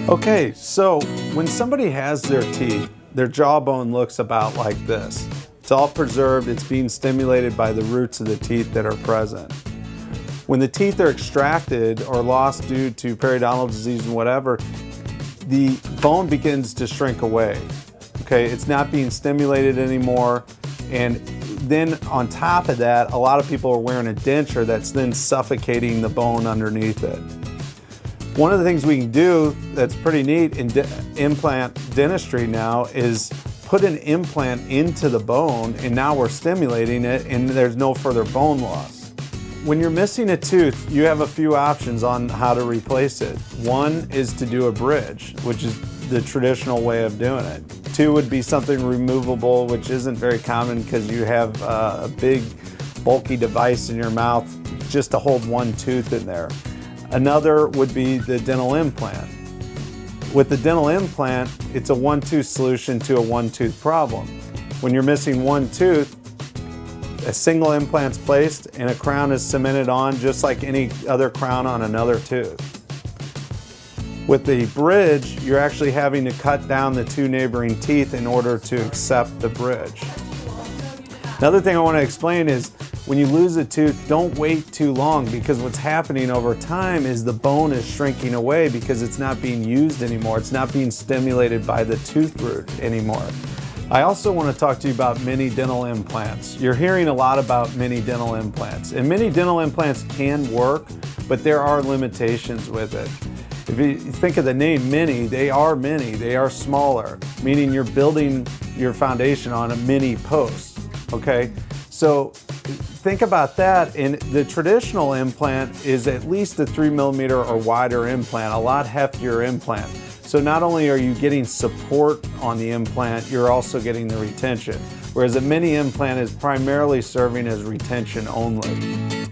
Okay, so when somebody has their teeth, their jawbone looks about like this. It's all preserved, it's being stimulated by the roots of the teeth that are present. When the teeth are extracted or lost due to periodontal disease and whatever, the bone begins to shrink away. Okay, it's not being stimulated anymore, and then on top of that, a lot of people are wearing a denture that's then suffocating the bone underneath it. One of the things we can do that's pretty neat in implant dentistry now is put an implant into the bone, and now we're stimulating it and there's no further bone loss. When you're missing a tooth, you have a few options on how to replace it. One is to do a bridge, which is the traditional way of doing it. Two would be something removable, which isn't very common because you have a big bulky device in your mouth just to hold one tooth in there. Another would be the dental implant. With the dental implant, it's a one-tooth solution to a one-tooth problem. When you're missing one tooth, a single implant's placed and a crown is cemented on just like any other crown on another tooth. With the bridge, you're actually having to cut down the two neighboring teeth in order to accept the bridge. Another thing I want to explain is when you lose a tooth, don't wait too long, because what's happening over time is the bone is shrinking away because it's not being used anymore. It's not being stimulated by the tooth root anymore. I also want to talk to you about mini dental implants. You're hearing a lot about mini dental implants, and mini dental implants can work, but there are limitations with it. If you think of the name mini, they are smaller, meaning you're building your foundation on a mini post, okay? So think about that, and the traditional implant is at least a 3mm or wider implant, a lot heftier implant. So not only are you getting support on the implant, you're also getting the retention, whereas a mini implant is primarily serving as retention only.